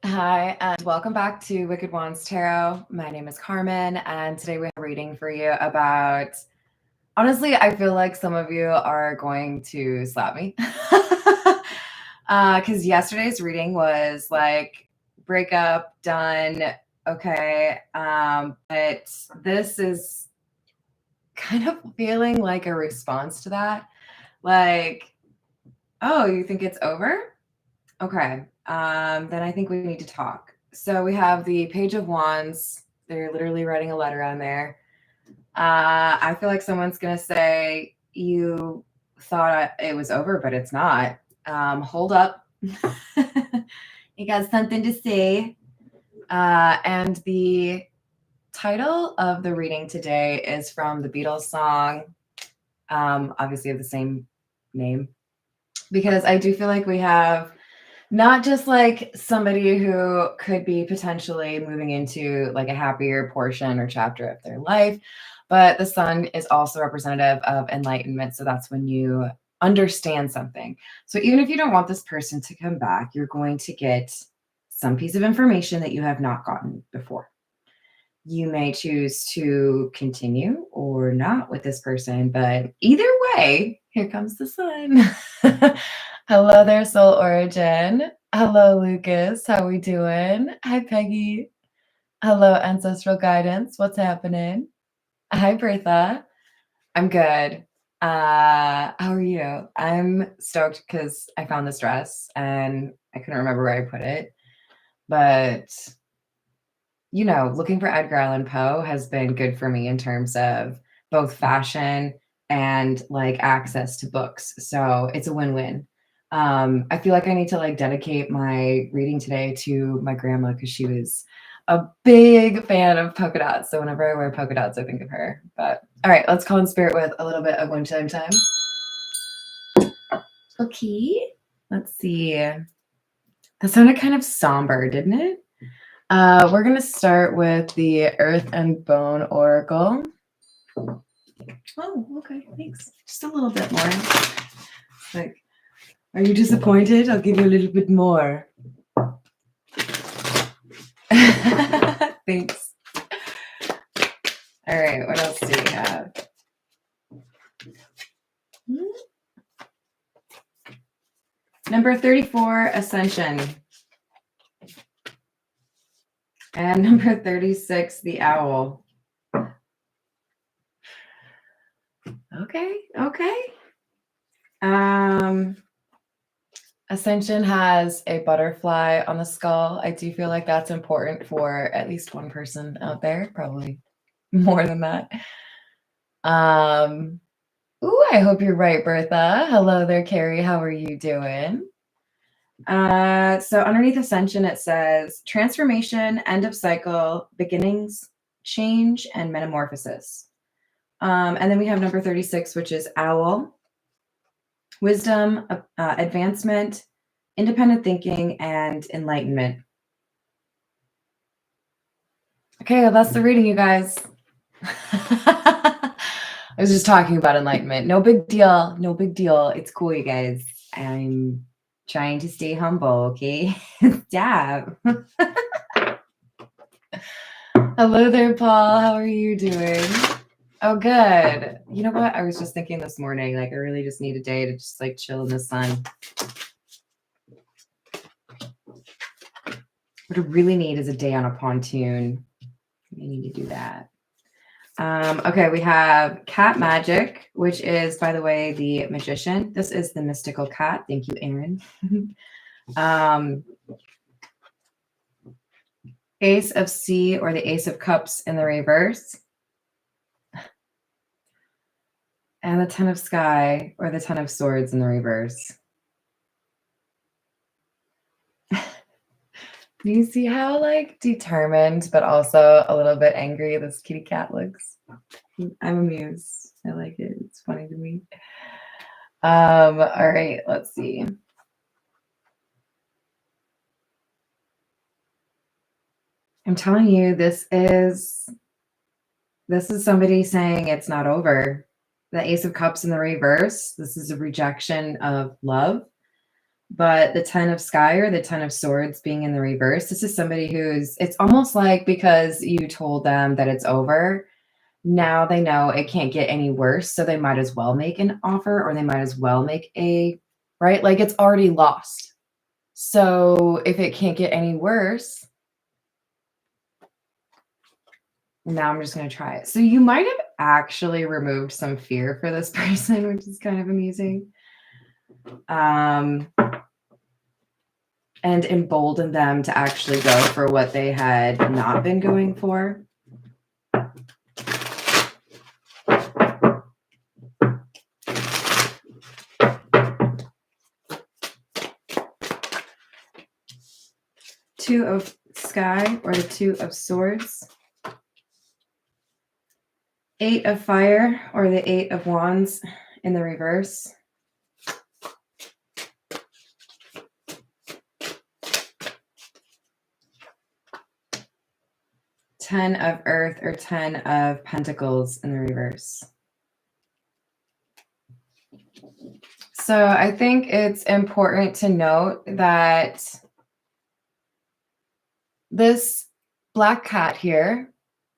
Hi, and welcome back to Wicked Wands Tarot. My name is Carmen, and today we have a reading for you about. Honestly, I feel like some of you are going to slap me. Because yesterday's reading was like breakup, done, okay. But this is kind of feeling like a response to that. Like, oh, you think it's over? Okay. Then I think we need to talk. So we have the Page of Wands. They're literally writing a letter on there. I feel like someone's going to say, you thought it was over, but it's not. Hold up. You got something to say. And the title of the reading today is from the Beatles song, obviously of the same name, because I do feel like we have not just like somebody who could be potentially moving into like a happier portion or chapter of their life, but the sun is also representative of enlightenment. So that's when you understand something. So even if you don't want this person to come back, you're going to get some piece of information that you have not gotten before. You may choose to continue or not with this person, but either way, here comes the sun. Hello there, Soul Origin. Hello, Lucas. How we doing? Hi, Peggy. Hello, Ancestral Guidance. What's happening? Hi, Bertha. I'm good. How are you? I'm stoked because I found this dress and I couldn't remember where I put it. But looking for Edgar Allan Poe has been good for me in terms of both fashion and like access to books. So it's a win-win. I feel like I need to like dedicate my reading today to my grandma because she was a big fan of polka dots. So whenever I wear polka dots, I think of her. But all right, let's call in spirit with a little bit of one time. Okay. Let's see. That sounded kind of somber, didn't it? We're going to start with the Earth and Bone Oracle. Oh, okay, thanks. Just a little bit more. Like, are you disappointed? I'll give you a little bit more. Thanks. All right, what else do we have? Number 34, Ascension. And number 36, the Owl. Okay. Ascension has a butterfly on the skull. I do feel like that's important for at least one person out there, probably more than that. Ooh, I hope you're right, Bertha. Hello there, Carrie. How are you doing? So underneath Ascension, it says transformation, end of cycle, beginnings, change, and metamorphosis. And then we have number 36, which is Owl, wisdom, advancement, independent thinking, and enlightenment. Okay, well, that's the reading, you guys. I was just talking about enlightenment. No big deal. It's cool, you guys. I'm trying to stay humble, okay? Stop. Hello there, Paul. How are you doing? Oh, good. You know what? I was just thinking this morning, like I really just need a day to just like chill in the sun. What I really need is a day on a pontoon. I need to do that. Okay, we have Cat Magic, which is, by the way, the Magician. This is the mystical cat. Thank you, Aaron. Ace of C, or the Ace of Cups in the reverse. And the Ten of Sky, or the Ten of Swords in the reverse. Do you see how like determined, but also a little bit angry this kitty cat looks? I'm amused. I like it. It's funny to me. All right, let's see. I'm telling you, this is somebody saying it's not over. The Ace of Cups in the reverse. This is a rejection of love. But the 10 of sky or the 10 of swords being in the reverse, this is somebody it's almost like because you told them that it's over, now they know it can't get any worse. So they might as well make an offer, or they might as well make right? Like it's already lost. So if it can't get any worse, now I'm just going to try it. So you might have actually removed some fear for this person, which is kind of amusing. And emboldened them to actually go for what they had not been going for. Two of sky or the 2 of swords. 8 of fire or the 8 of wands in the reverse. Ten of earth or 10 of pentacles in the reverse. So I think it's important to note that this black cat here,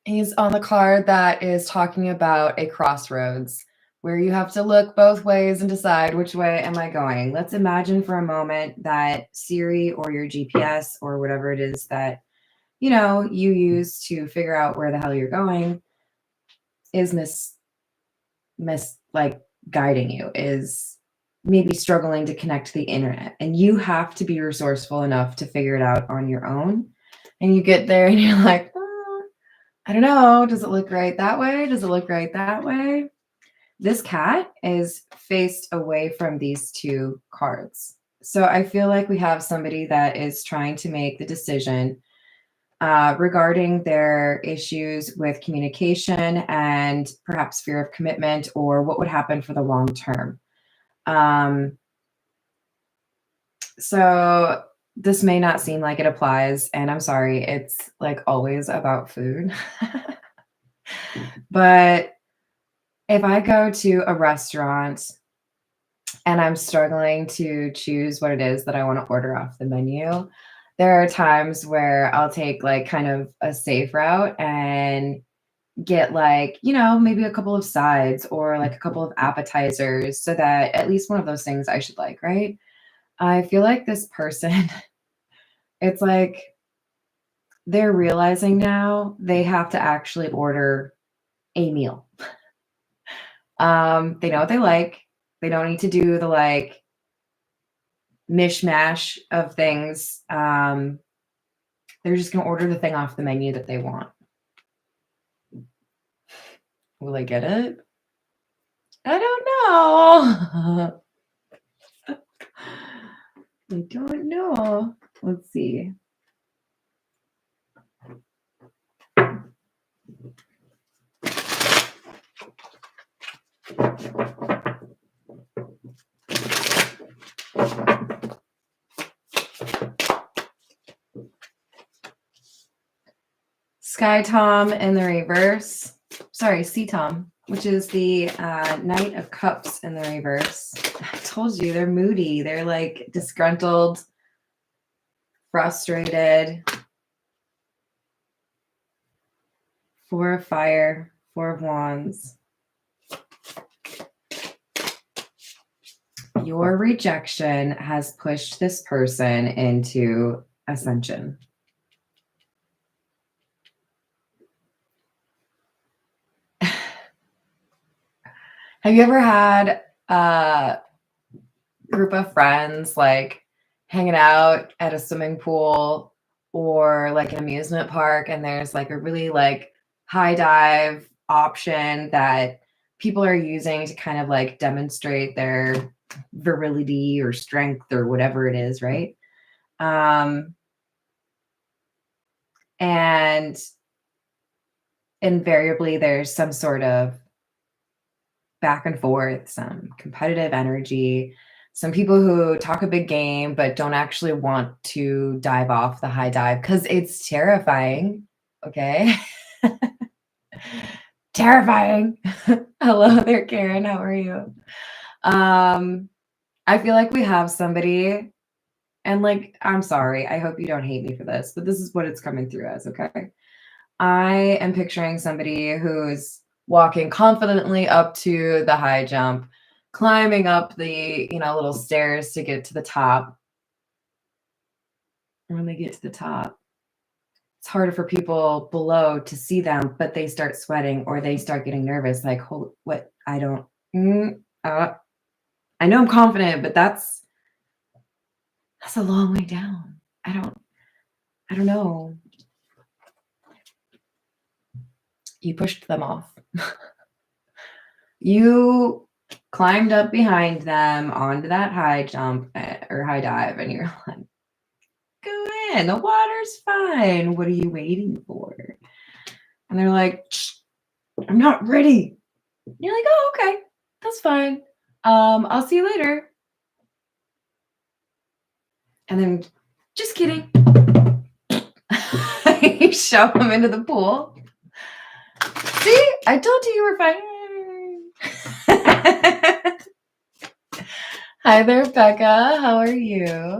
he's on the card that is talking about a crossroads where you have to look both ways and decide which way am I going. Let's imagine for a moment that Siri or your GPS or whatever it is that you use to figure out where the hell you're going is like guiding you, is maybe struggling to connect to the internet, and you have to be resourceful enough to figure it out on your own. And you get there and you're like, I don't know, does it look right that way? Does it look right that way? This cat is faced away from these 2 cards. So I feel like we have somebody that is trying to make the decision regarding their issues with communication and perhaps fear of commitment, or what would happen for the long term. So this may not seem like it applies, and I'm sorry, it's like always about food. But if I go to a restaurant and I'm struggling to choose what it is that I want to order off the menu, there are times where I'll take like kind of a safe route and get like, maybe a couple of sides or like a couple of appetizers, so that at least one of those things I should like, right? I feel like this person, it's like they're realizing now they have to actually order a meal. They know what they like. They don't need to do the like mishmash of things. They're just going to order the thing off the menu that they want. Will I get it? I don't know. I don't know. Let's see. Sky Tom in the reverse. Sorry, Sea Tom, which is the Knight of Cups in the reverse. I told you, they're moody. They're like disgruntled, frustrated. 4 of fire, 4 of wands. Your rejection has pushed this person into ascension. Have you ever had a group of friends like hanging out at a swimming pool or like an amusement park, and there's like a really like high dive option that people are using to kind of like demonstrate their virility or strength or whatever it is, right? And invariably there's some sort of back and forth, some competitive energy, some people who talk a big game but don't actually want to dive off the high dive because it's terrifying. Okay. Terrifying. Hello there, Karen. How are you? I feel like we have somebody And like, I'm sorry. I hope you don't hate me for this, but this is what it's coming through as, okay? I am picturing somebody who's walking confidently up to the high jump, climbing up the, little stairs to get to the top. And when they get to the top, it's harder for people below to see them, but they start sweating or they start getting nervous. Like, what? I don't, I know I'm confident, but that's a long way down. I don't know. You pushed them off. You climbed up behind them onto that high jump or high dive, and you're like, go in, the water's fine. What are you waiting for? And they're like, I'm not ready. You're like, oh, okay, that's fine. I'll see you later. And then, just kidding. You shove them into the pool. See, I told you you were fine. Hi there, Becca. How are you?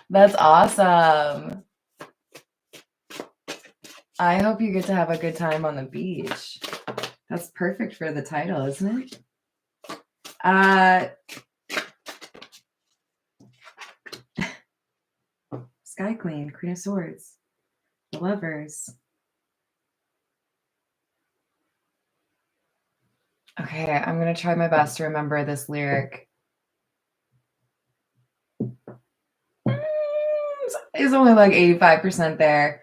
That's awesome. I hope you get to have a good time on the beach. That's perfect for the title, isn't it? Sky Queen, Queen of Swords, the Lovers. Okay, I'm going to try my best to remember this lyric. It's only like 85% there,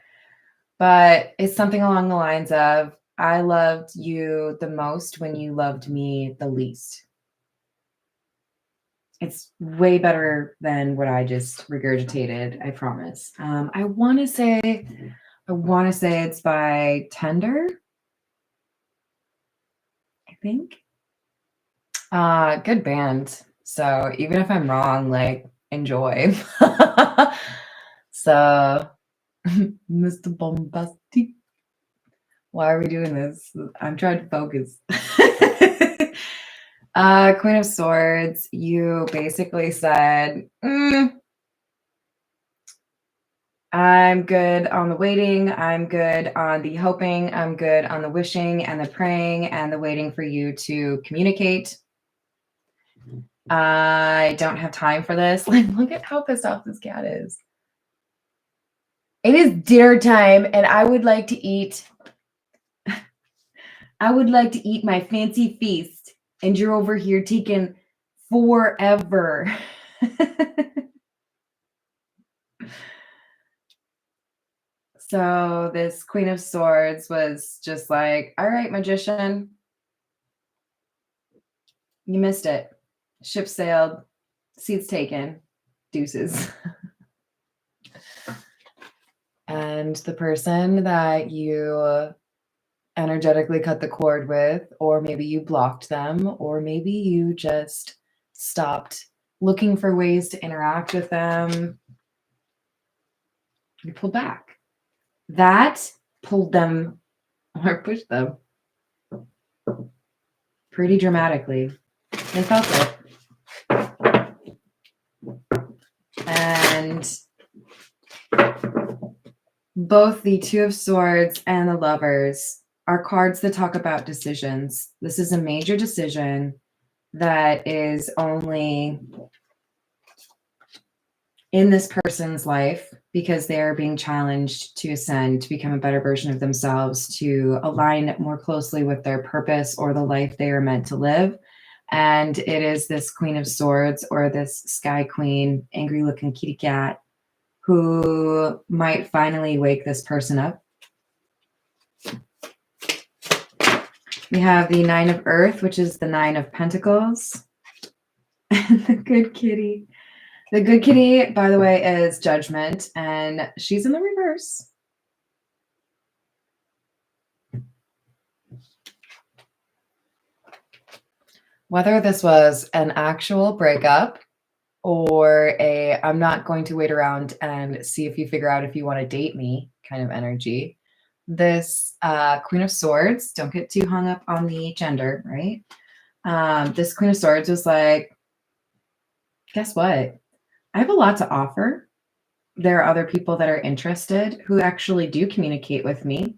but it's something along the lines of, I loved you the most when you loved me the least. It's way better than what I just regurgitated, I promise. I want to say it's by Tender, I think. Good band. So even if I'm wrong, like, enjoy. So, Mr. Bombastic. Why are we doing this? I'm trying to focus. Queen of Swords, you basically said, I'm good on the waiting, I'm good on the hoping, I'm good on the wishing and the praying and the waiting for you to communicate. I don't have time for this. Like, look at how pissed off this cat is. It is dinner time, and I would like to eat my fancy feast, and you're over here taking forever. So this Queen of Swords was just like, all right, magician, you missed it. Ship sailed, seats taken, deuces. And the person that you energetically cut the cord with, or maybe you blocked them, or maybe you just stopped looking for ways to interact with them, you pulled back. That pulled them or pushed them pretty dramatically. They felt it. And both the Two of Swords and the Lovers are cards that talk about decisions. This is a major decision that is only in this person's life because they are being challenged to ascend, to become a better version of themselves, to align more closely with their purpose or the life they are meant to live. And it is this Queen of Swords or this Sky Queen, angry looking kitty cat, who might finally wake this person up. We have the Nine of Earth, which is the Nine of Pentacles. And the good kitty. The good kitty, by the way, is Judgment, and she's in the reverse. Whether this was an actual breakup or a I'm not going to wait around and see if you figure out if you want to date me kind of energy, this Queen of Swords, don't get too hung up on the gender, right? This Queen of Swords was like, guess what? I have a lot to offer. There are other people that are interested who actually do communicate with me.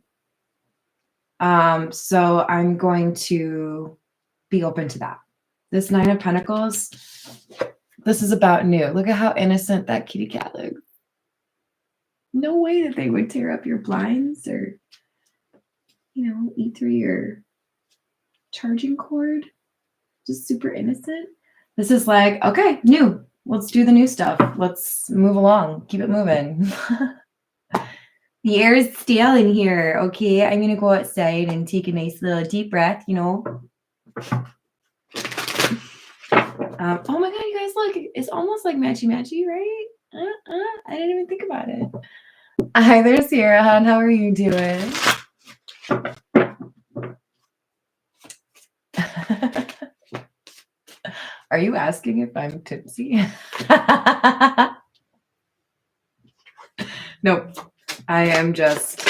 So I'm going to be open to that. This Nine of Pentacles, this is about new. Look at how innocent that kitty cat looks. No way that they would tear up your blinds or, eat through your charging cord. Just super innocent. This is like, okay, new. Let's do the new stuff. Let's move along. Keep it moving. The air is stale in here. Okay, I'm going to go outside and take a nice little deep breath, Oh my God, you guys, look. It's almost like matchy-matchy, right? I didn't even think about it. Hi there, Sierra. How are you doing? Are you asking if I'm tipsy? Nope. I am just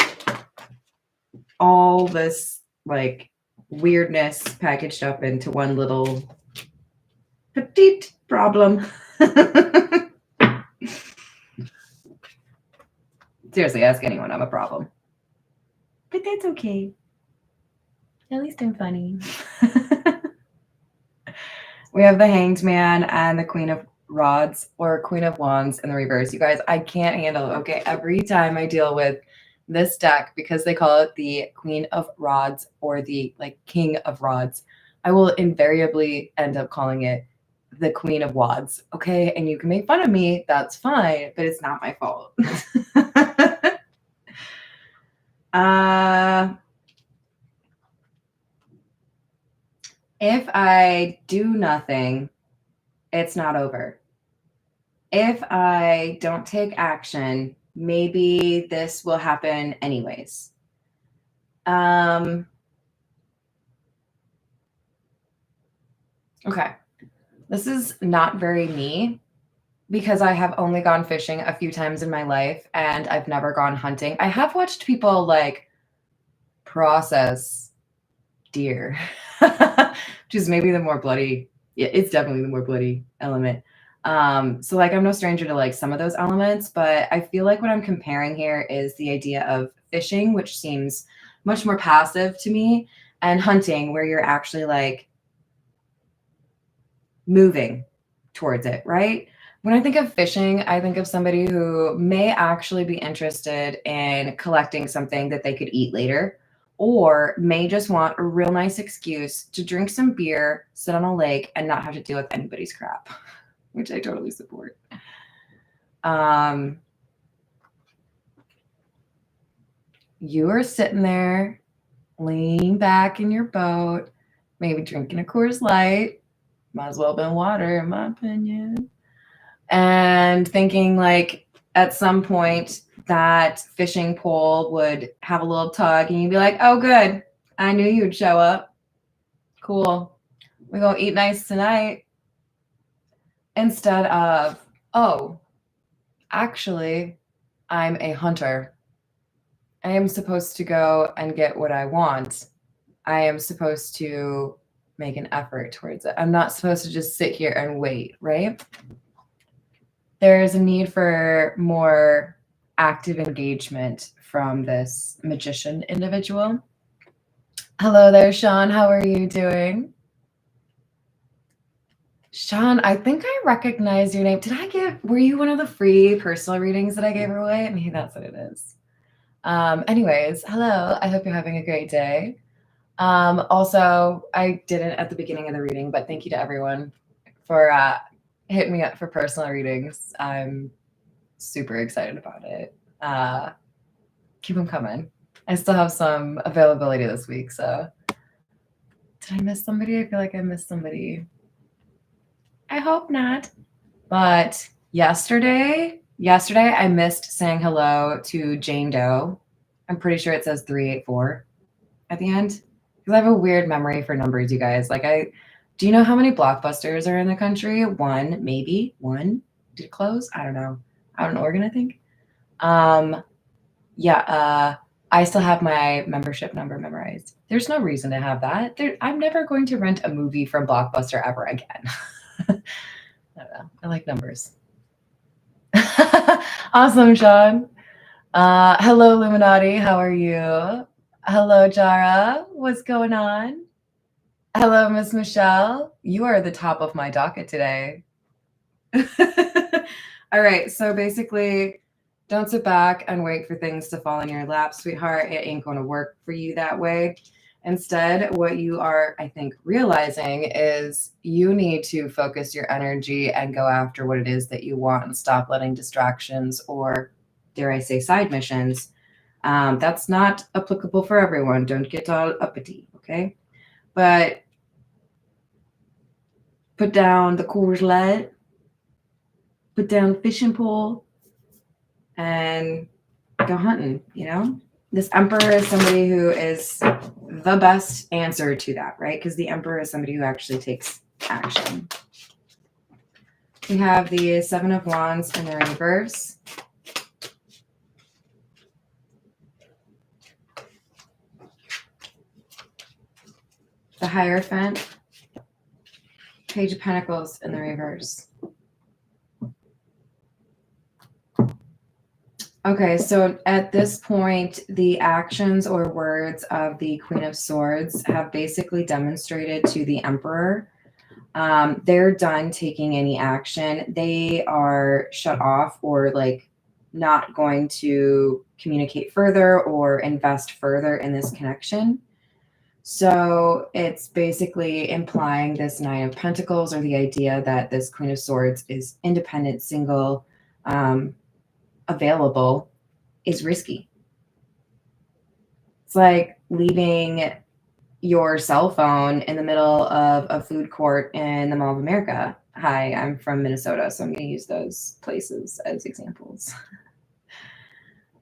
all this like weirdness packaged up into one little petite problem. Seriously, ask anyone. I'm a problem. But that's okay. At least I'm funny. We have the Hanged Man and the Queen of Rods or Queen of Wands in the reverse. You guys, I can't handle it. Okay, every time I deal with this deck, because they call it the Queen of Rods or the King of Rods, I will invariably end up calling it the Queen of Wads. Okay, and you can make fun of me. That's fine, but it's not my fault. If I do nothing, it's not over. If I don't take action, maybe this will happen anyways. Okay. This is not very me because I have only gone fishing a few times in my life and I've never gone hunting. I have watched people process deer, which is maybe the more bloody. Yeah, it's definitely the more bloody element. So I'm no stranger to some of those elements, but I feel like what I'm comparing here is the idea of fishing, which seems much more passive to me, and hunting, where you're actually moving towards it, right? When I think of fishing, I think of somebody who may actually be interested in collecting something that they could eat later, or may just want a real nice excuse to drink some beer, sit on a lake, and not have to deal with anybody's crap, which I totally support. You are sitting there, leaning back in your boat, maybe drinking a Coors Light, might as well have been water, in my opinion, and thinking at some point that fishing pole would have a little tug and you'd be like, oh, good. I knew you'd show up. Cool. We're going to eat nice tonight. Instead of, oh, actually, I'm a hunter. I am supposed to go and get what I want. I am supposed to make an effort towards it. I'm not supposed to just sit here and wait, right? There's a need for more active engagement from this magician individual. Hello there, Sean. How are you doing? Sean, I think I recognize your name. Were you one of the free personal readings that I gave away? Maybe that's what it is. Anyways, hello. I hope you're having a great day. Also, I didn't at the beginning of the reading, but thank you to everyone for hitting me up for personal readings. I'm super excited about it. Keep them coming. I still have some availability this week, so did I miss somebody? I feel like I missed somebody. I hope not. But yesterday I missed saying hello to Jane Doe. I'm pretty sure it says 384 at the end. Because I have a weird memory for numbers, you guys. Do you know how many Blockbusters are in the country? One, maybe. One? Did it close? I don't know. Out in Oregon, I think. I still have my membership number memorized. There's no reason to have that. I'm never going to rent a movie from Blockbuster ever again. I don't know. I like numbers. Awesome, Sean. Hello, Illuminati. How are you? Hello, Jara. What's going on? Hello, Miss Michelle. You are the top of my docket today. All right. So basically, don't sit back and wait for things to fall in your lap, sweetheart. It ain't going to work for you that way. Instead, what you are, I think, realizing is you need to focus your energy and go after what it is that you want and stop letting distractions or, dare I say, side missions. That's not applicable for everyone. Don't get all uppity, okay? But put down the Coors Light, put down the fishing pole, and go hunting, you know? This Emperor is somebody who is the best answer to that, right? Because the Emperor is somebody who actually takes action. We have the Seven of Wands in the reverse. The Hierophant. Page of Pentacles in the reverse. Okay, so at this point, the actions or words of the Queen of Swords have basically demonstrated to the Emperor they're done taking any action. They are shut off or like not going to communicate further or invest further in this connection. So it's basically implying this Nine of Pentacles or the idea that this Queen of Swords is independent, single, available, is risky. It's like leaving your cell phone in the middle of a food court in the Mall of America. Hi, I'm from Minnesota, so I'm going to use those places as examples.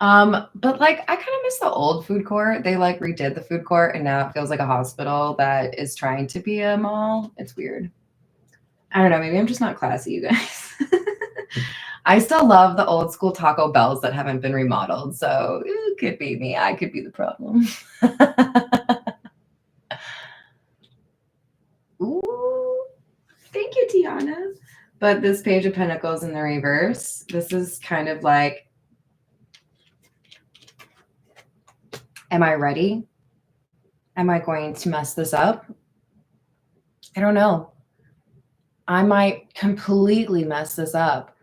But like I kind of miss the old food court. They like redid the food court and now it feels like a hospital that is trying to be a mall. It's weird. I don't know, maybe I'm just not classy, you guys. I still love the old school Taco Bells that haven't been remodeled. So it could be me. I could be the problem. Ooh, thank you, Tiana. But this Page of Pentacles in the reverse, this is kind of like, am I ready? Am I going to mess this up? I don't know. I might completely mess this up.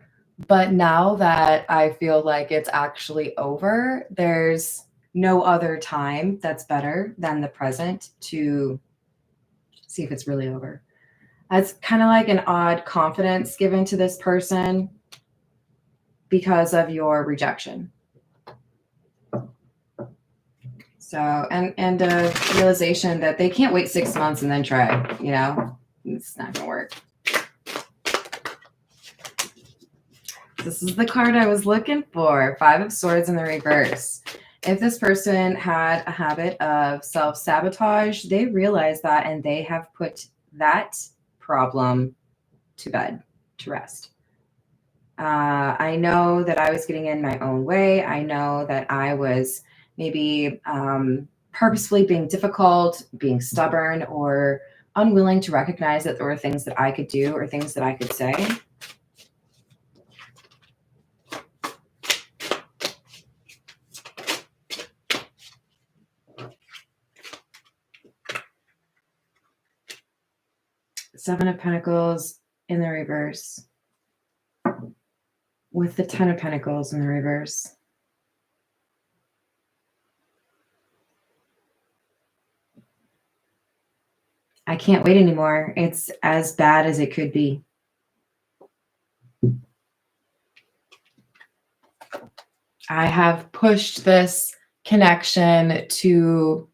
But now that I feel like it's actually over, there's no other time that's better than the present to see if it's really over. That's kind of like an odd confidence given to this person because of your rejection. So, and a realization that they can't wait 6 months and then try, you know, it's not gonna work. This is the card I was looking for. Five of Swords in the reverse. If this person had a habit of self-sabotage, they realize that and they have put that problem to bed, to rest. I know that I was getting in my own way. I know that I was maybe purposefully being difficult, being stubborn, or unwilling to recognize that there were things that I could do or things that I could say. Seven of Pentacles in the reverse with the Ten of Pentacles in the reverse. I can't wait anymore. It's as bad as it could be. I have pushed this connection to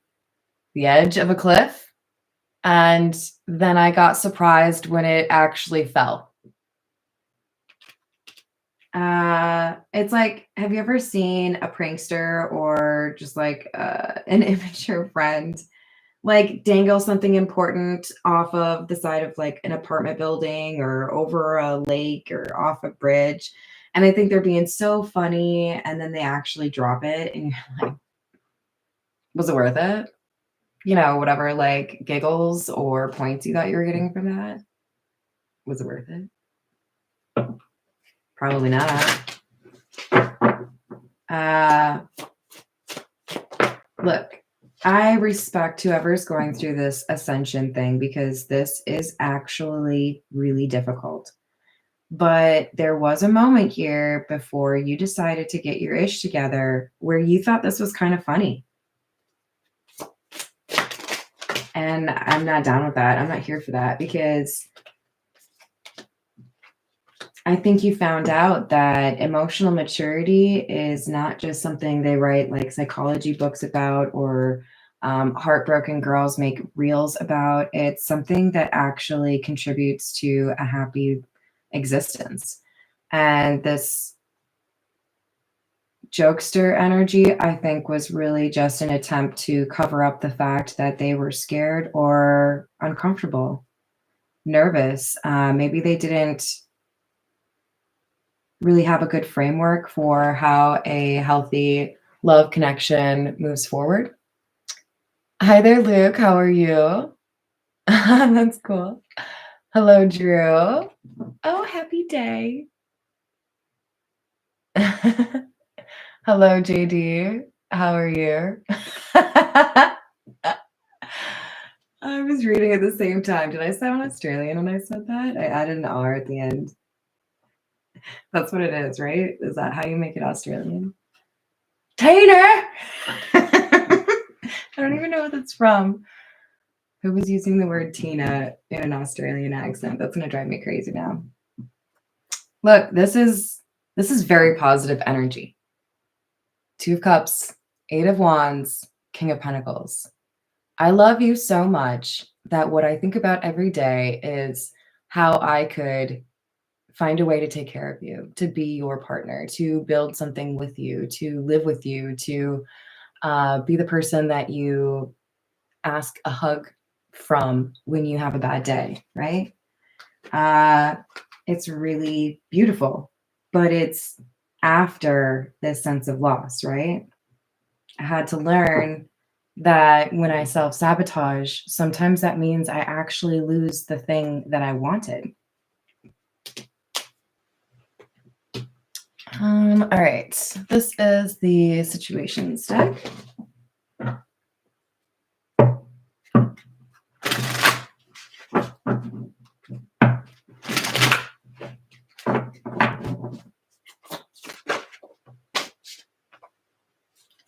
the edge of a cliff, and then I got surprised when it actually fell. It's like, have you ever seen a prankster or just like an immature friend like dangle something important off of the side of like an apartment building or over a lake or off a bridge? And I think they're being so funny and then they actually drop it and you're like, Was it worth it? You know, whatever like giggles or points you thought you were getting from that. Was it worth it? Probably not. Look, I respect whoever's going through this ascension thing because this is actually really difficult. But there was a moment here before you decided to get your ish together where you thought this was kind of funny. And I'm not down with that. I'm not here for that because I think you found out that emotional maturity is not just something they write like psychology books about or heartbroken girls make reels about. It's something that actually contributes to a happy existence. And this jokester energy, I think, was really just an attempt to cover up the fact that they were scared or uncomfortable, nervous. Maybe they didn't really have a good framework for how a healthy love connection moves forward. Hi there, Luke. How are you? That's cool. Hello, Drew. Oh, happy day. Hello, JD. How are you? I was reading at the same time. Did I sound Australian when I said that? I added an R at the end. That's what it is, right? Is that how you make it Australian? Tater! I don't even know what that's from. Who was using the word Tina in an Australian accent? That's going to drive me crazy now. Look, this is very positive energy. 2 of Cups, 8 of Wands, King of Pentacles. I love you so much that what I think about every day is how I could find a way to take care of you, to be your partner, to build something with you, to live with you, to be the person that you ask a hug from when you have a bad day, right? It's really beautiful, but it's after this sense of loss, right? I had to learn that when I self-sabotage, sometimes that means I actually lose the thing that I wanted. All right, this is the situations deck.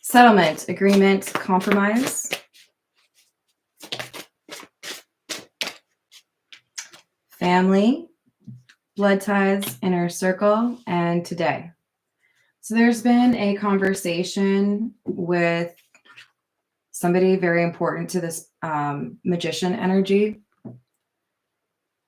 Settlement, agreement, compromise. Family, blood ties, inner circle, and today. So there's been a conversation with somebody very important to this magician energy.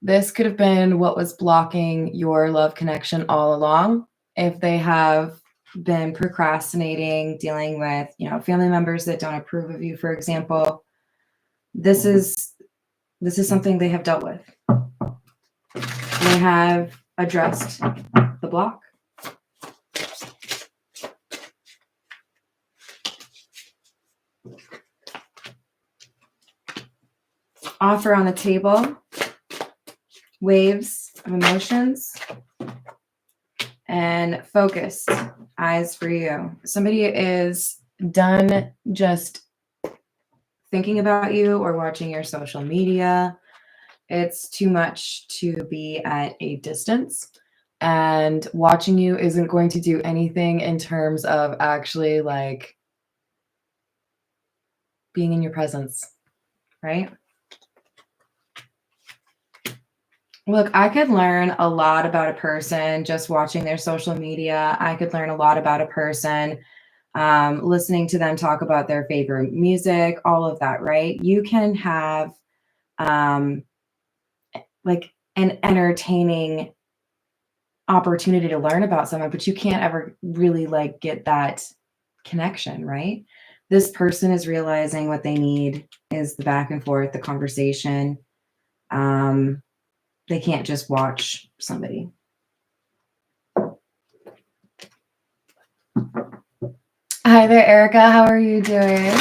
This could have been what was blocking your love connection all along. If they have been procrastinating, dealing with, family members that don't approve of you, for example, this is something they have dealt with. They have addressed the block. Offer on the table, waves of emotions, and focused eyes for you. Somebody is done just thinking about you or watching your social media. It's too much to be at a distance, and watching you isn't going to do anything in terms of actually like being in your presence, right? Look, I could learn a lot about a person just watching their social media. I could learn a lot about a person listening to them talk about their favorite music, all of that, right? You can have like an entertaining opportunity to learn about someone, but you can't ever really like get that connection, right? This person is realizing what they need is the back and forth, the conversation. They can't just watch somebody. Hi there, Erica. How are you doing?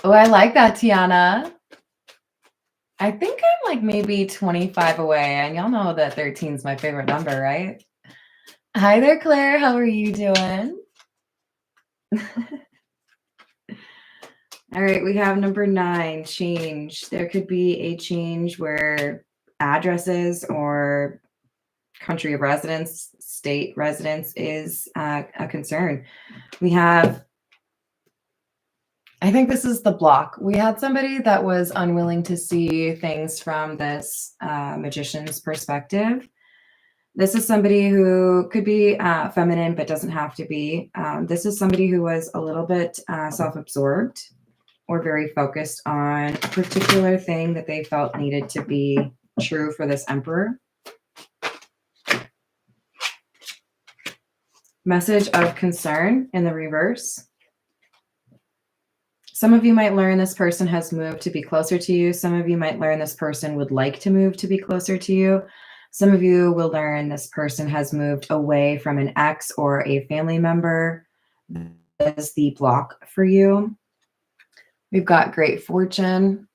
Oh, I like that, Tiana. I think I'm like maybe 25 away, and y'all know that 13 is my favorite number, right? Hi there, Claire. How are you doing? All right, we have number 9, change. There could be a change where addresses or country of residence, state residence is a concern. We have, I think this is the block. We had somebody that was unwilling to see things from this magician's perspective. This is somebody who could be feminine, but doesn't have to be. This is somebody who was a little bit self-absorbed or very focused on a particular thing that they felt needed to be true for this emperor. Message of concern in the reverse. Some of you might learn this person has moved to be closer to you. Some of you might learn this person would like to move to be closer to you. Some of you will learn this person has moved away from an ex or a family member. That is the block for you. We've got great fortune.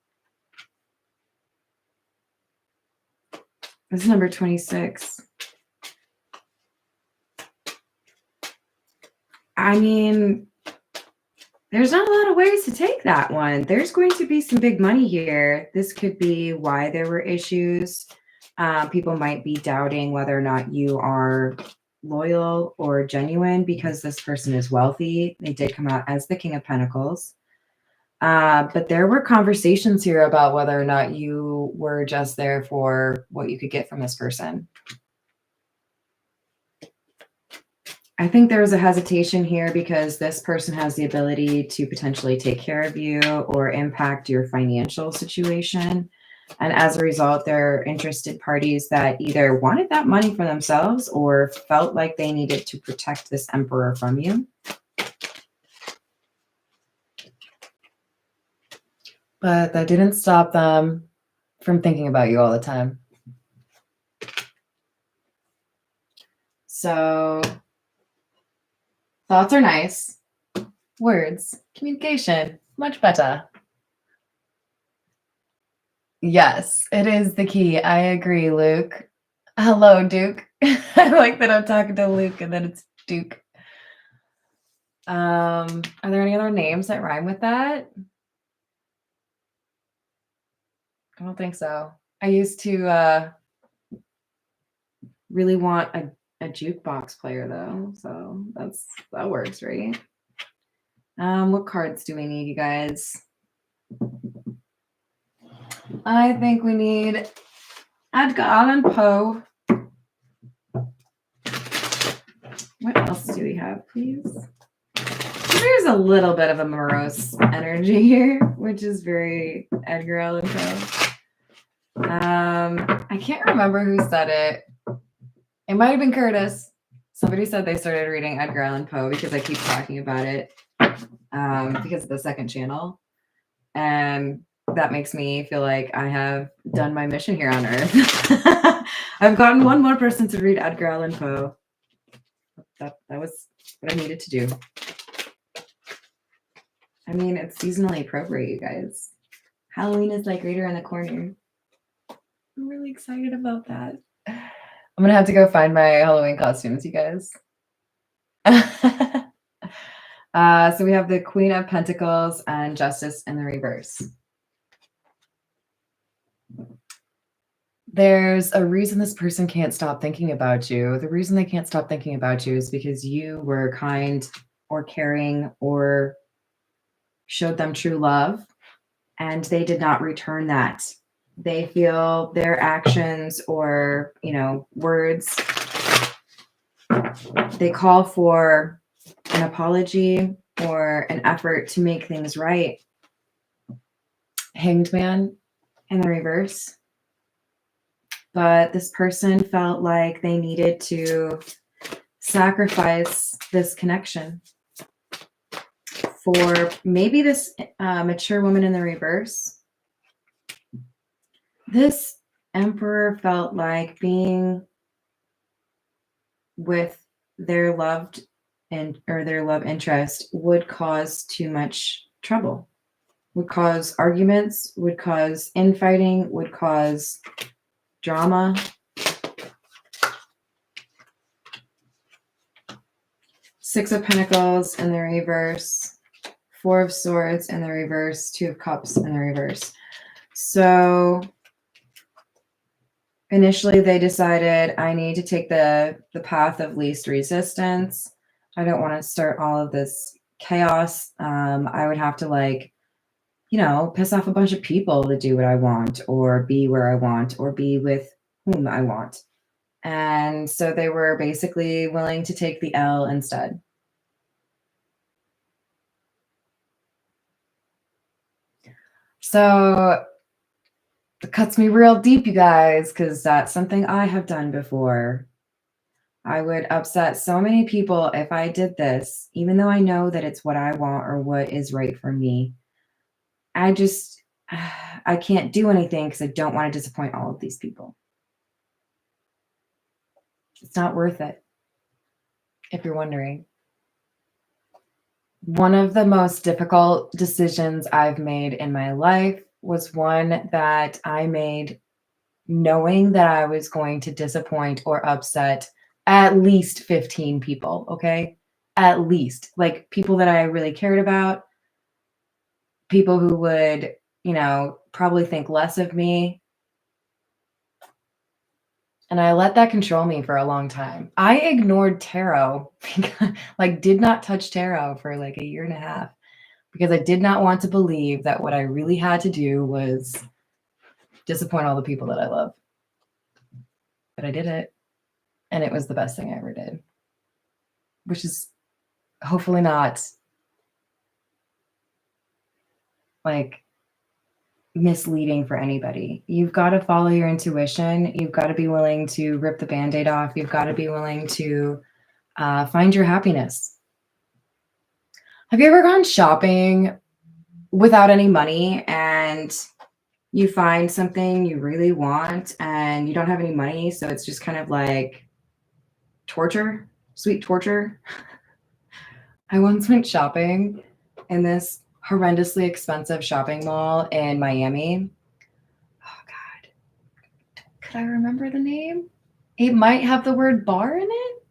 This is number 26. I mean, there's not a lot of ways to take that one. There's going to be some big money here. This could be why there were issues. People might be doubting whether or not you are loyal or genuine because this person is wealthy. They did come out as the King of Pentacles. But there were conversations here about whether or not you were just there for what you could get from this person. I think there was a hesitation here because this person has the ability to potentially take care of you or impact your financial situation. And as a result, they're interested parties that either wanted that money for themselves or felt like they needed to protect this emperor from you. But that didn't stop them from thinking about you all the time. So thoughts are nice. Words, communication, much better. Yes, it is the key. I agree, Luke. Hello, Duke. I like that I'm talking to Luke and then it's Duke. Are there any other names that rhyme with that? I don't think so. I used to really want a jukebox player though, so that works, right? What cards do we need, you guys? I think we need Edgar Allan Poe. What else do we have, please? There's a little bit of a morose energy here, which is very Edgar Allan Poe. I can't remember who said it. It might have been Curtis. Somebody said they started reading Edgar Allan Poe because I keep talking about it because of the second channel. And that makes me feel like I have done my mission here on Earth. I've gotten one more person to read Edgar Allan Poe. That was what I needed to do. I mean, it's seasonally appropriate, you guys. Halloween is like right around the corner. I'm really excited about that. I'm going to have to go find my Halloween costumes, you guys. So we have the Queen of Pentacles and Justice in the reverse. There's a reason this person can't stop thinking about you. The reason they can't stop thinking about you is because you were kind or caring or showed them true love, and they did not return that. They feel their actions or, words, they call for an apology or an effort to make things right. Hanged Man in the reverse. But this person felt like they needed to sacrifice this connection for maybe this mature woman in the reverse. This emperor felt like being with their loved or their love interest would cause too much trouble, would cause arguments, would cause infighting, would cause drama. Six of Pentacles in the reverse, Four of Swords in the reverse, Two of Cups in the reverse. So initially they decided I need to take the path of least resistance. I don't want to start all of this chaos. I would have to, like, you know, piss off a bunch of people to do what I want, or be where I want, or be with whom I want. And so they were basically willing to take the L instead. So it cuts me real deep, you guys, because that's something I have done before. I would upset so many people if I did this, even though I know that it's what I want or what is right for me. I can't do anything because I don't want to disappoint all of these people. It's not worth it, if you're wondering. One of the most difficult decisions I've made in my life was one that I made knowing that I was going to disappoint or upset at least 15 people, okay? At least. Like, people that I really cared about, people who would, you know, probably think less of me. And I let that control me for a long time. I ignored tarot, like did not touch tarot for like a year and a half, because I did not want to believe that what I really had to do was disappoint all the people that I love. But I did it, and it was the best thing I ever did, which is hopefully not like misleading for anybody. You've got to follow your intuition. You've got to be willing to rip the Band-Aid off. You've got to be willing to find your happiness. Have you ever gone shopping without any money and you find something you really want and you don't have any money, so it's just kind of like torture, sweet torture? I once went shopping in this horrendously expensive shopping mall in Miami. Oh God, could I remember the name? It might have the word bar in it.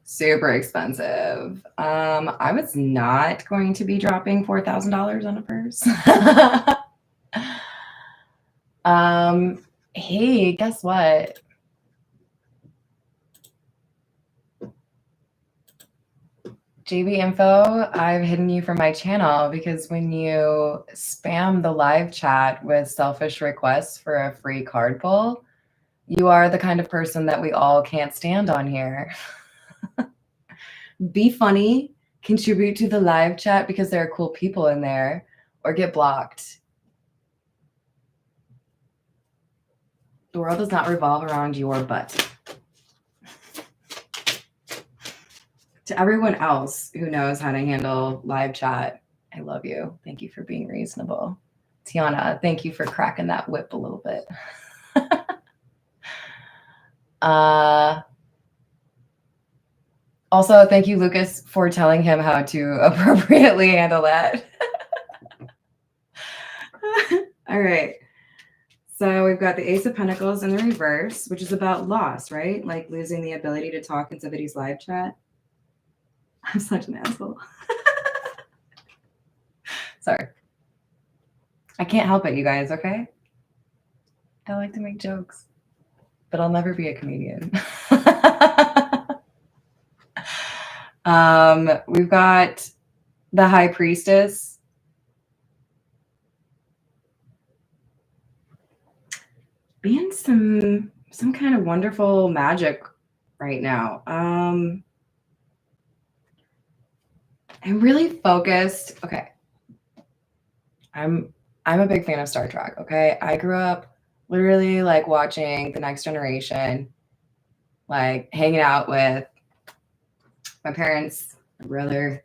Super expensive. I was not going to be dropping $4,000 on a purse. Hey, guess what? JB Info, I've hidden you from my channel because when you spam the live chat with selfish requests for a free card pull, you are the kind of person that we all can't stand on here. Be funny, contribute to the live chat because there are cool people in there, or get blocked. The world does not revolve around your butt. To everyone else who knows how to handle live chat, I love you. Thank you for being reasonable. Tiana, thank you for cracking that whip a little bit. Also, thank you, Lucas, for telling him how to appropriately handle that. All right. So we've got the Ace of Pentacles in the reverse, which is about loss, right? Like losing the ability to talk in somebody's live chat. I'm such an asshole. Sorry. I can't help it, you guys, okay? I like to make jokes, but I'll never be a comedian. We've got the High Priestess. Being some kind of wonderful magic right now. I'm really focused. Okay. I'm a big fan of Star Trek, okay? I grew up literally like watching The Next Generation, like hanging out with my parents, my brother.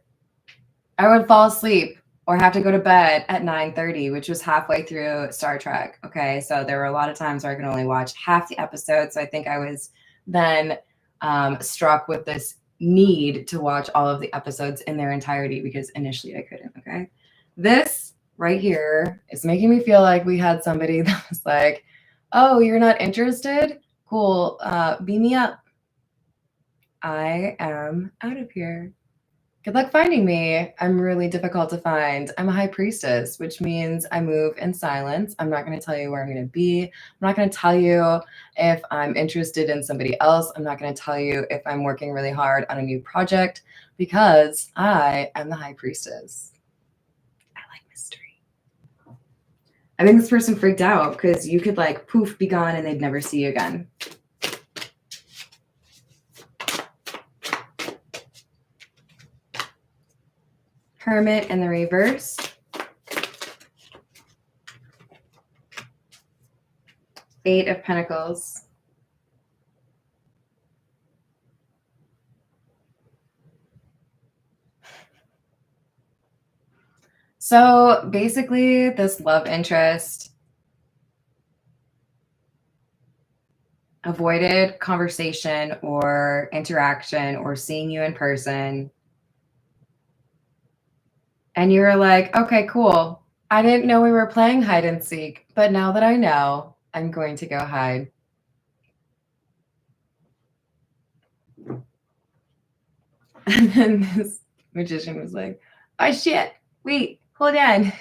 I would fall asleep or have to go to bed at 9:30, which was halfway through Star Trek. Okay, so there were a lot of times where I could only watch half the episode. So I think I was then struck with this need to watch all of the episodes in their entirety because initially I couldn't, okay? This right here is making me feel like we had somebody that was like, oh, you're not interested? Cool, beam me up. I am out of here. Good luck finding me. I'm really difficult to find. I'm a high priestess, which means I move in silence. I'm not going to tell you where I'm going to be. I'm not going to tell you if I'm interested in somebody else. I'm not going to tell you if I'm working really hard on a new project because I am the high priestess. I like mystery. I think this person freaked out because you could like poof, be gone, and they'd never see you again. Hermit in the reverse. Eight of Pentacles. So basically, this love interest avoided conversation or interaction or seeing you in person. And you were like, okay, cool. I didn't know we were playing hide and seek, but now that I know, I'm going to go hide. And then this magician was like, oh shit, wait, hold on.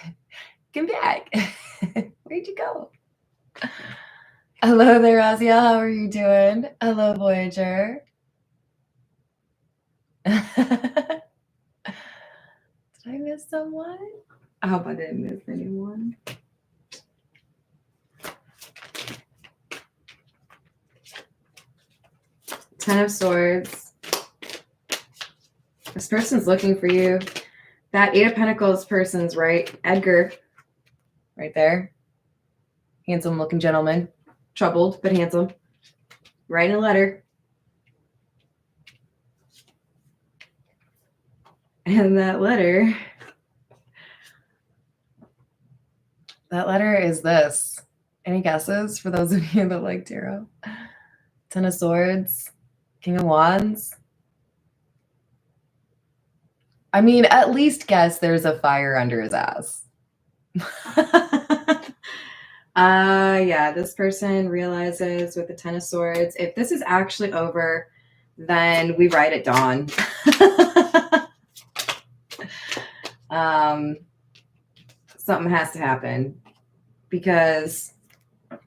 Come back. Where'd you go? Hello there, Raziel. How are you doing? Hello, Voyager. Did I miss someone? I hope I didn't miss anyone. Ten of Swords. This person's looking for you. That Eight of Pentacles person's right. Edgar. Right there. Handsome looking gentleman. Troubled, but handsome. Writing a letter. And that letter is this. Any guesses for those of you that like tarot? Ten of Swords. King of Wands. I mean, at least guess there's a fire under his ass. Yeah, this person realizes with the Ten of Swords, if this is actually over, then we ride at dawn. Something has to happen because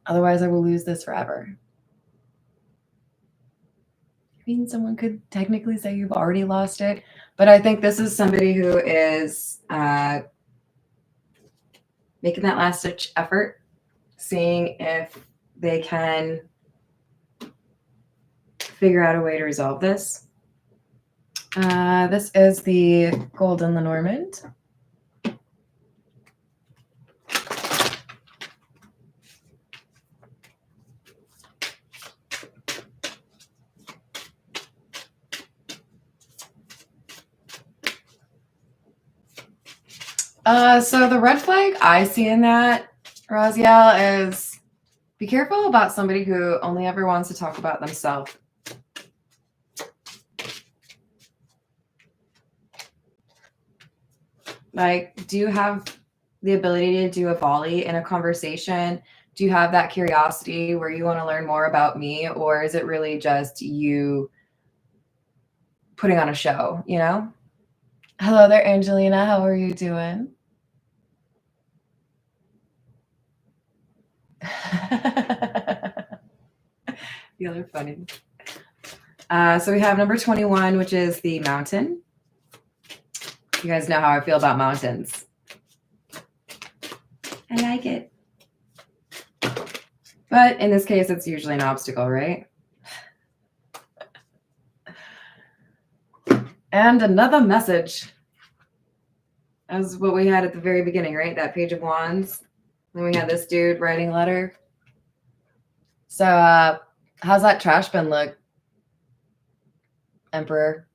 otherwise I will lose this forever. I mean, someone could technically say you've already lost it, but I think this is somebody who is making that last-ditch effort, seeing if they can figure out a way to resolve this. This is the Golden Lenormand. So the red flag I see in that, Raziel, is be careful about somebody who only ever wants to talk about themselves. Like, do you have the ability to do a volley in a conversation? Do you have that curiosity where you want to learn more about me? Or is it really just you putting on a show, you know? Hello there, Angelina. How are you doing? Y'all are funny. So we have number 21, which is the mountain. You guys know how I feel about mountains. I like it. But in this case, it's usually an obstacle, right? And another message. As what we had at the very beginning, right? That Page of Wands. Then we had this dude writing a letter. So how's that trash bin look, Emperor?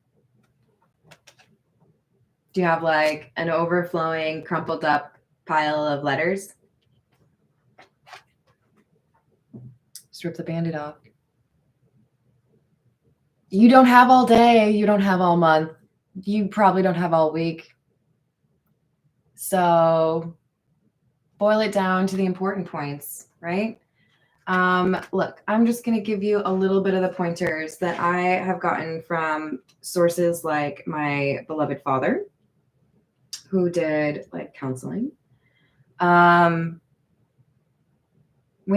Do you have like an overflowing, crumpled up pile of letters? Strip the Band-Aid off. You don't have all day. You don't have all month. You probably don't have all week. So boil it down to the important points, right? Look, I'm just going to give you a little bit of the pointers that I have gotten from sources like my beloved father, who did like counseling. When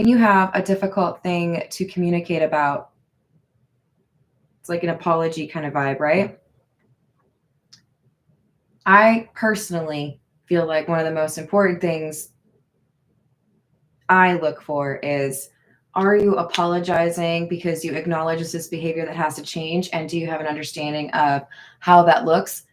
you have a difficult thing to communicate about, it's like an apology kind of vibe, right? I personally feel like one of the most important things I look for is, are you apologizing because you acknowledge this behavior that has to change? And do you have an understanding of how that looks?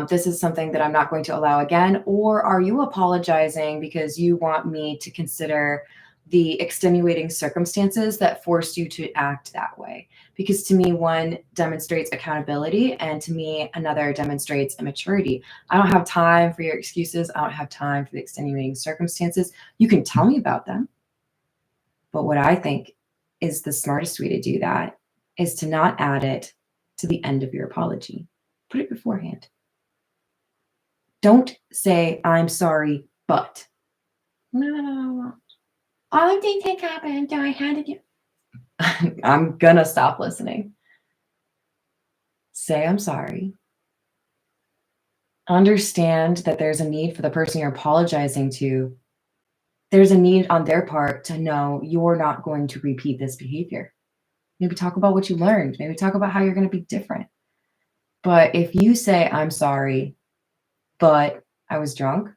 This is something that I'm not going to allow again. Or are you apologizing because you want me to consider the extenuating circumstances that forced you to act that way? Because to me, one demonstrates accountability, and to me, another demonstrates immaturity. I don't have time for your excuses. I don't have time for the extenuating circumstances. You can tell me about them. But what I think is the smartest way to do that is to not add it to the end of your apology. Put it beforehand. Don't say, I'm sorry, but. No. All of these things happened, so I had to do. I'm going to stop listening. Say, I'm sorry. Understand that there's a need for the person you're apologizing to. There's a need on their part to know you're not going to repeat this behavior. Maybe talk about what you learned. Maybe talk about how you're going to be different. But if you say, I'm sorry, but I was drunk,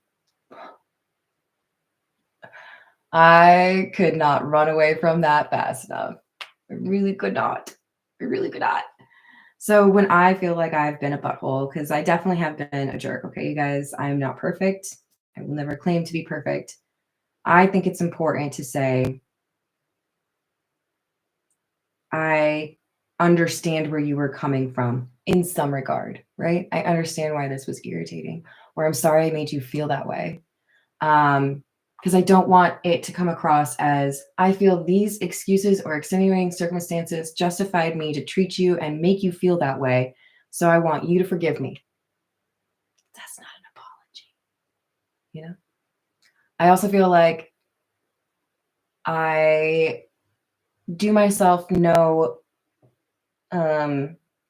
I could not run away from that fast enough. I really could not. I really could not. So when I feel like I've been a butthole, because I definitely have been a jerk, okay, you guys, I'm not perfect. I will never claim to be perfect. I think it's important to say, I understand where you were coming from in some regard, right? I understand why this was irritating, or I'm sorry I made you feel that way. Because I don't want it to come across as I feel these excuses or extenuating circumstances justified me to treat you and make you feel that way. So I want you to forgive me. That's not an apology. You know? I also feel like I do myself no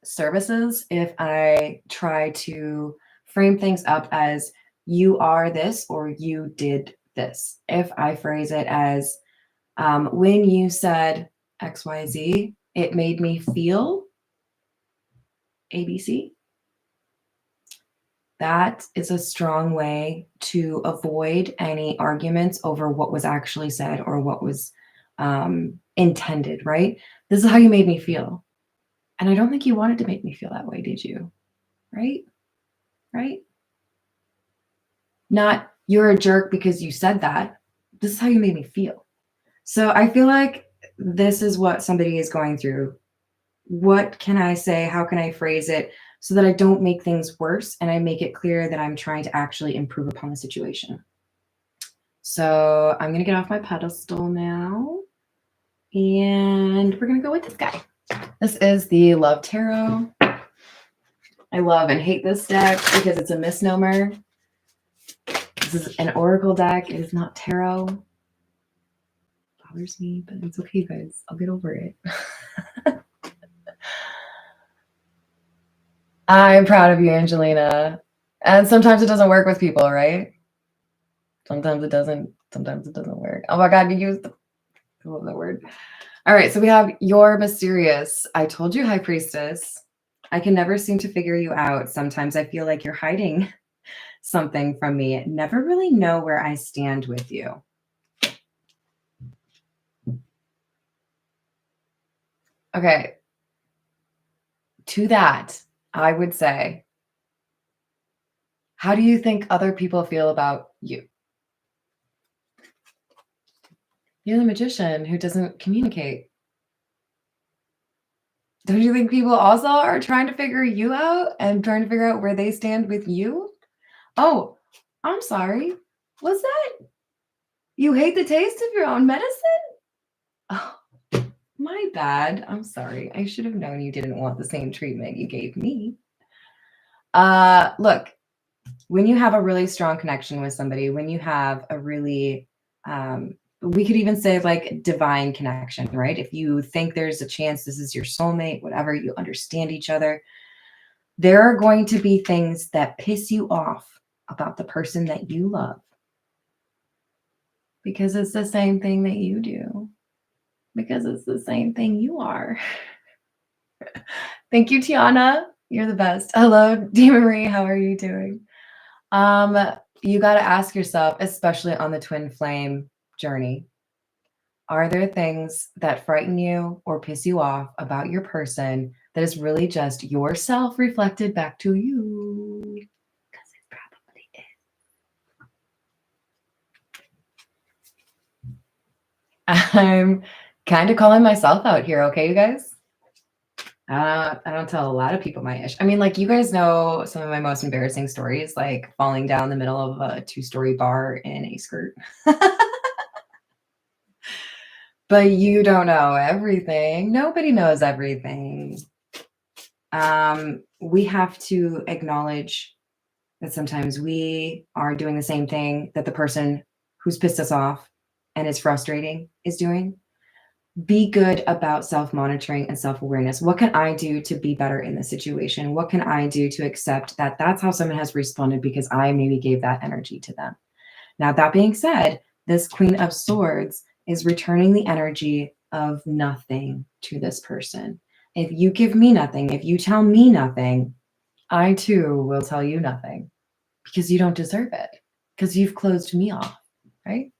services if I try to frame things up as you are this or you did this. If I phrase it as when you said XYZ, it made me feel ABC. That is a strong way to avoid any arguments over what was actually said or what was intended, right? This is how you made me feel. And I don't think you wanted to make me feel that way, did you? Right? Right? Not you're a jerk because you said that. This is how you made me feel. So I feel like this is what somebody is going through. What can I say? How can I phrase it so that I don't make things worse and I make it clear that I'm trying to actually improve upon the situation? So I'm going to get off my pedestal now. And we're going to go with this guy. This is the Love Tarot. I love and hate this deck because it's a misnomer. This is an oracle deck. It is not tarot. Bothers me, but it's okay, guys. I'll get over it. I'm proud of you, Angelina. And sometimes it doesn't work with people, right? Sometimes it doesn't. Sometimes it doesn't work. Oh my God, you used the, I love that word. All right, so we have you're mysterious. I told you, High Priestess. I can never seem to figure you out. Sometimes I feel like you're hiding something from me. Never really know where I stand with you. Okay. To that, I would say, how do you think other people feel about you? You're the magician who doesn't communicate. Don't you think people also are trying to figure you out and trying to figure out where they stand with you? Oh, I'm sorry. What's that? You hate the taste of your own medicine? Oh, my My bad. I'm sorry. I should have known you didn't want the same treatment you gave me. Look, when you have a really strong connection with somebody, when you have a really, we could even say like divine connection, right? If you think there's a chance this is your soulmate, whatever, you understand each other, there are going to be things that piss you off about the person that you love because it's the same thing that you do, because it's the same thing you are. Thank you, Tiana. You're the best. Hello, Dee Marie. How are you doing? You got to ask yourself, especially on the twin flame journey, are there things that frighten you or piss you off about your person that is really just yourself reflected back to you? Because it probably is. I'm kind of calling myself out here, okay, you guys? I don't tell a lot of people my ish. I mean, like, you guys know some of my most embarrassing stories, like falling down the middle of a 2-story bar in a skirt. But you don't know everything. Nobody knows everything. We have to acknowledge that sometimes we are doing the same thing that the person who's pissed us off and is frustrating is doing. Be good about self-monitoring and self-awareness. What can I do to be better in this situation? What can I do to accept that that's how someone has responded because I maybe gave that energy to them? Now, that being said, this Queen of Swords is returning the energy of nothing to this person. If you give me nothing, if you tell me nothing, I too will tell you nothing because you don't deserve it, because you've closed me off, right?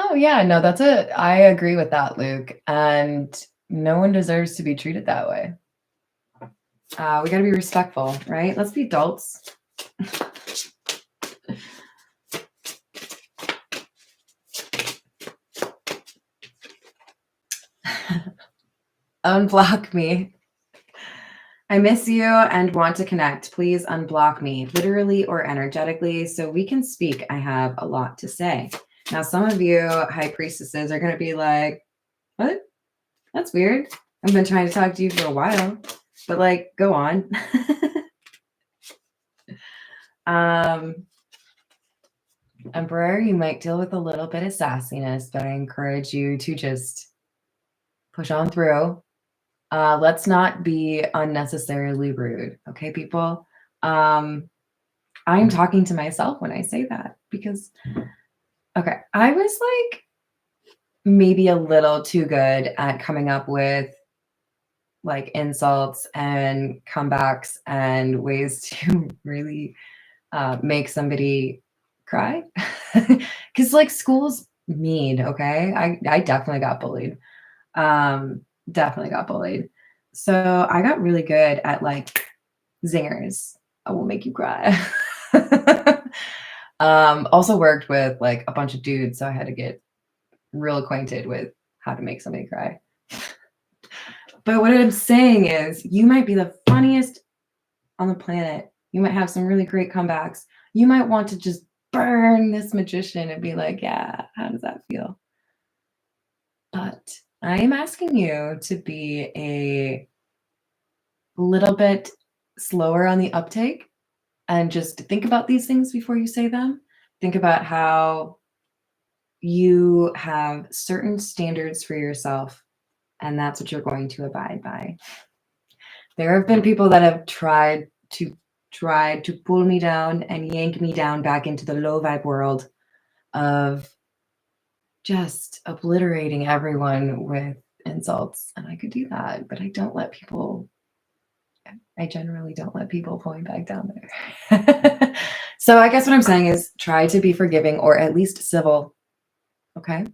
Oh, yeah, no, that's it. I agree with that, Luke. And no one deserves to be treated that way. We got to be respectful, right? Let's be adults. Unblock me. I miss you and want to connect. Please unblock me, literally or energetically, so we can speak. I have a lot to say. Now, some of you high priestesses are going to be like, what? That's weird. I've been trying to talk to you for a while, but like, go on. Emperor, you might deal with a little bit of sassiness, but I encourage you to just push on through. Let's not be unnecessarily rude. Okay, people? I'm talking to myself when I say that because, okay, I was like maybe a little too good at coming up with like insults and comebacks and ways to really make somebody cry. Because like school's mean, okay? I definitely got bullied. Definitely got bullied. So I got really good at like zingers. I will make you cry. Also worked with like a bunch of dudes, so I had to get real acquainted with how to make somebody cry. But what I'm saying is, you might be the funniest on the planet. You might have some really great comebacks. You might want to just burn this magician and be like, yeah, how does that feel? But I am asking you to be a little bit slower on the uptake and just think about these things before you say them. Think about how you have certain standards for yourself, and that's what you're going to abide by. There have been people that have tried to pull me down and yank me down back into the low vibe world of just obliterating everyone with insults. And I could do that, but I generally don't let people pull me back down there. So I guess what I'm saying is try to be forgiving or at least civil. Okay.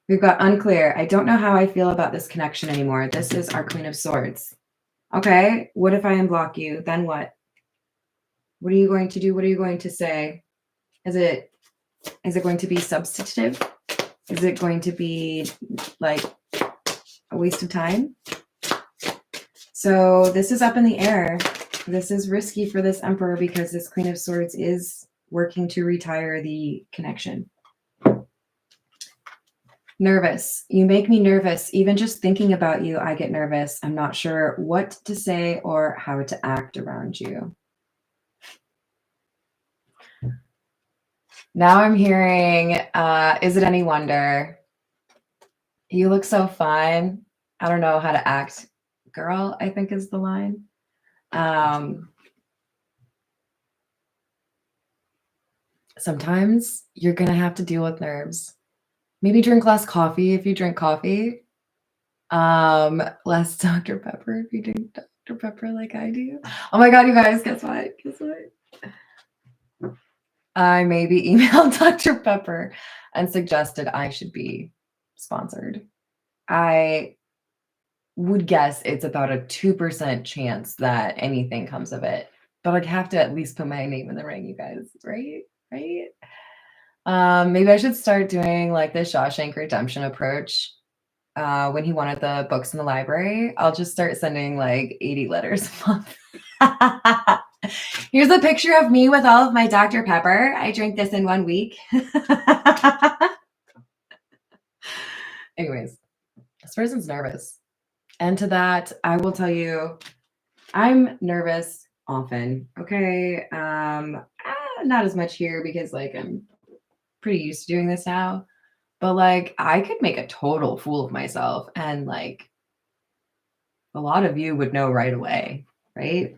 We've got unclear. I don't know how I feel about this connection anymore. This is our Queen of Swords. Okay. What if I unblock you? Then what? What are you going to do? What are you going to say? Is it going to be substantive? Is it going to be like a waste of time? So this is up in the air. This is risky for this Emperor because this Queen of Swords is working to retire the connection. Nervous. You make me nervous. Even just thinking about you, I get nervous. I'm not sure what to say or how to act around you. Now I'm hearing, is it any wonder? You look so fine. I don't know how to act. Girl, I think is the line. Sometimes you're going to have to deal with nerves. Maybe drink less coffee if you drink coffee. Less Dr. Pepper if you drink Dr. Pepper like I do. Oh my God, you guys, guess what? Guess what? I maybe emailed Dr. Pepper and suggested I should be sponsored. I would guess it's about a 2% chance that anything comes of it. But I'd have to at least put my name in the ring, you guys, right? Right? Maybe I should start doing like the Shawshank Redemption approach. When he wanted the books in the library, I'll just start sending like 80 letters a month. Here's a picture of me with all of my Dr. Pepper. I drank this in 1 week. Anyways, this person's nervous. And to that, I will tell you, I'm nervous often. Okay. Not as much here because like I'm pretty used to doing this now. But like I could make a total fool of myself and like a lot of you would know right away, right?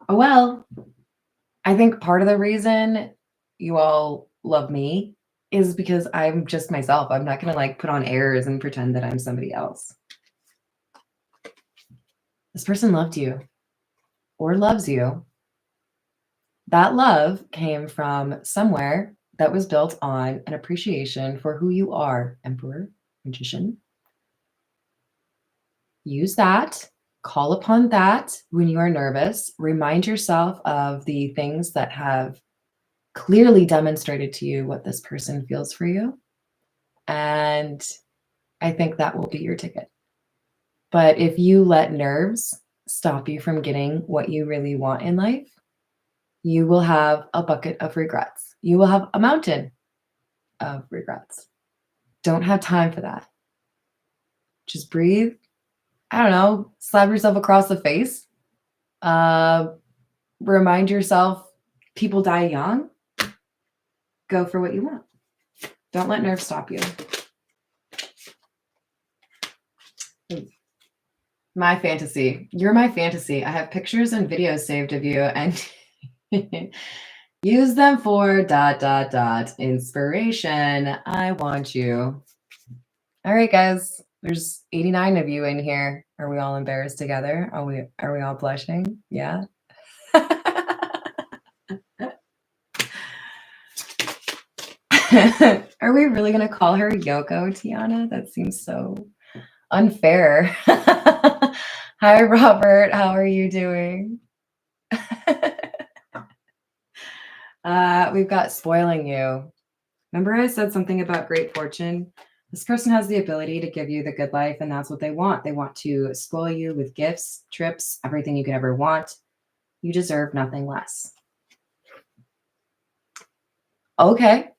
Oh well, I think part of the reason you all love me is because I'm just myself. I'm not gonna like put on airs and pretend that I'm somebody else. This person loved you or loves you. That love came from somewhere that was built on an appreciation for who you are, Emperor, Magician. Use that. Call upon that when you are nervous. Remind yourself of the things that have clearly demonstrated to you what this person feels for you. And I think that will be your ticket. But if you let nerves stop you from getting what you really want in life, you will have a bucket of regrets. You will have a mountain of regrets. Don't have time for that. Just breathe. I don't know, slap yourself across the face. Remind yourself people die young. Go for what you want. Don't let nerves stop you. My fantasy. You're my fantasy. I have pictures and videos saved of you and use them for ... inspiration. I want you. All right, guys. There's 89 of you in here. Are we all embarrassed together? Are we all blushing? Yeah. Are we really going to call her Yoko, Tiana? That seems so unfair. Hi, Robert. How are you doing? We've got spoiling you. Remember I said something about great fortune? This person has the ability to give you the good life, and that's what they want. They want to spoil you with gifts, trips, everything you could ever want. You deserve nothing less. Okay.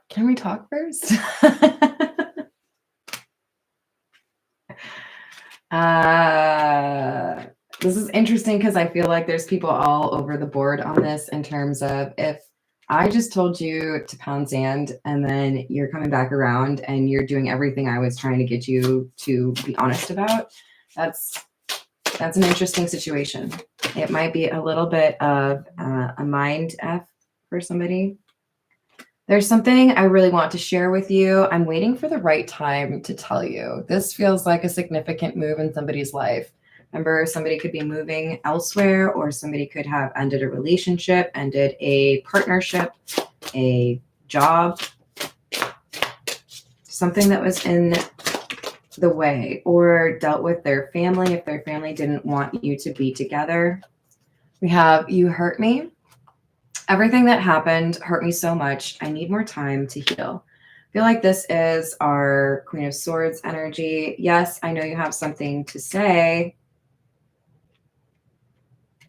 Can we talk first? This is interesting because I feel like there's people all over the board on this in terms of if I just told you to pound sand and then you're coming back around and you're doing everything I was trying to get you to be honest about, that's an interesting situation. It might be a little bit of a mind F for somebody. There's something I really want to share with you. I'm waiting for the right time to tell you. This feels like a significant move in somebody's life. Remember, somebody could be moving elsewhere, or somebody could have ended a relationship, ended a partnership, a job, something that was in the way, or dealt with their family if their family didn't want you to be together. We have you hurt me. Everything that happened hurt me so much. I need more time to heal. I feel like this is our Queen of Swords energy. Yes, I know you have something to say,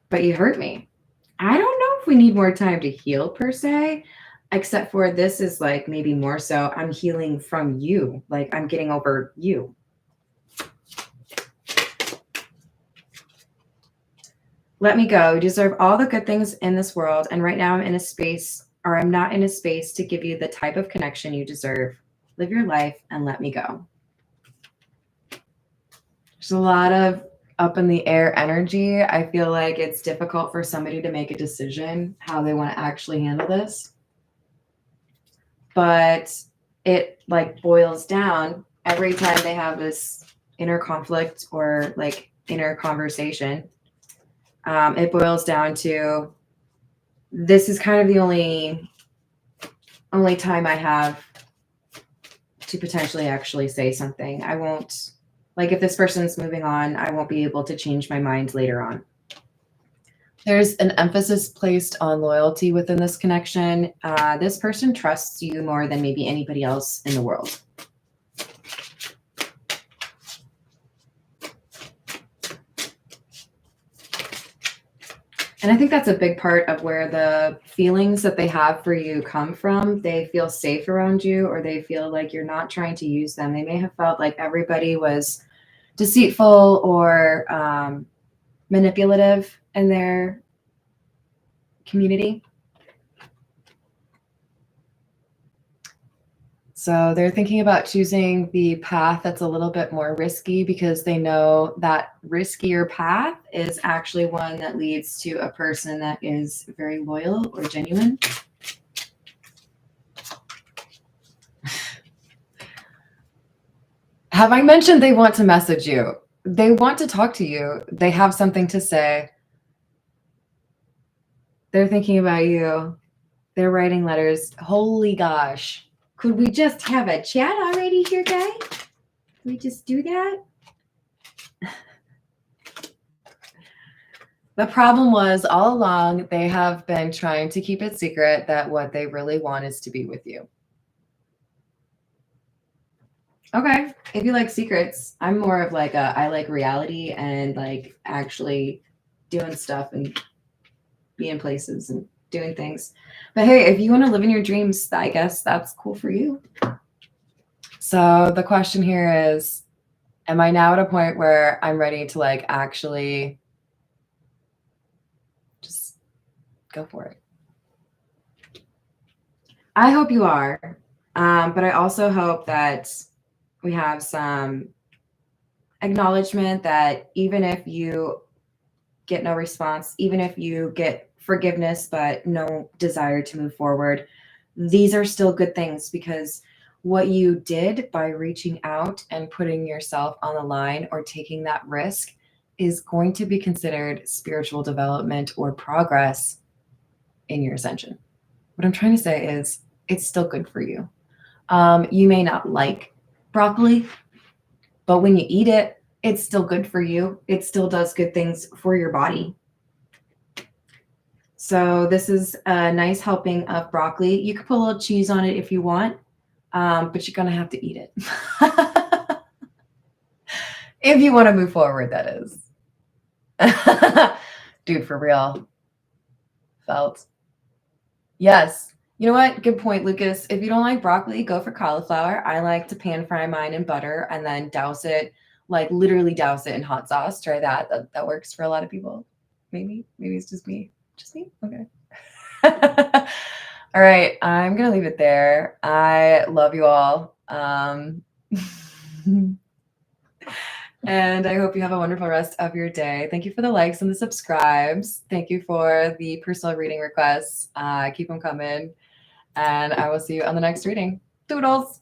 but you hurt me. I don't know if we need more time to heal per se. except for this is like maybe more so I'm healing from you. Like I'm getting over you. Let me go. You deserve all the good things in this world. And right now I'm in a space, or I'm not in a space to give you the type of connection you deserve. Live your life and let me go. There's a lot of up in the air energy. I feel like it's difficult for somebody to make a decision how they want to actually handle this. But it like boils down every time they have this inner conflict or like inner conversation. It boils down to, this is kind of the only time I have to potentially actually say something. I won't, like if this person's moving on, I won't be able to change my mind later on. There's an emphasis placed on loyalty within this connection. This person trusts you more than maybe anybody else in the world. And I think that's a big part of where the feelings that they have for you come from. They feel safe around you, or they feel like you're not trying to use them. They may have felt like everybody was deceitful or manipulative in their community. So they're thinking about choosing the path that's a little bit more risky because they know that riskier path is actually one that leads to a person that is very loyal or genuine. Have I mentioned they want to message you? They want to talk to you. They have something to say. They're thinking about you. They're writing letters. Holy gosh. Could we just have a chat already here, guys? Can we just do that? The problem was all along, they have been trying to keep it secret that what they really want is to be with you. Okay, if you like secrets, I'm more of like I like reality and like actually doing stuff and being places and doing things. But hey, if you want to live in your dreams, I guess that's cool for you. So the question here is, am I now at a point where I'm ready to like actually just go for it? I hope you are. But I also hope that we have some acknowledgement that even if you get no response, even if you get forgiveness but no desire to move forward, these are still good things, because what you did by reaching out and putting yourself on the line or taking that risk is going to be considered spiritual development or progress in your ascension. What I'm trying to say is it's still good for you. You may not like broccoli, but when you eat it, it's still good for you. It still does good things for your body. So this is a nice helping of broccoli. You can put a little cheese on it if you want, but you're going to have to eat it. If you want to move forward, that is. Dude, for real. Felt. Yes. You know what? Good point, Lucas. If you don't like broccoli, go for cauliflower. I like to pan fry mine in butter and then douse it, like literally douse it in hot sauce. Try that. That works for a lot of people. Maybe it's just me. Just me? Okay. All right. I'm going to leave it there. I love you all. And I hope you have a wonderful rest of your day. Thank you for the likes and the subscribes. Thank you for the personal reading requests. Keep them coming. And I will see you on the next reading. Doodles.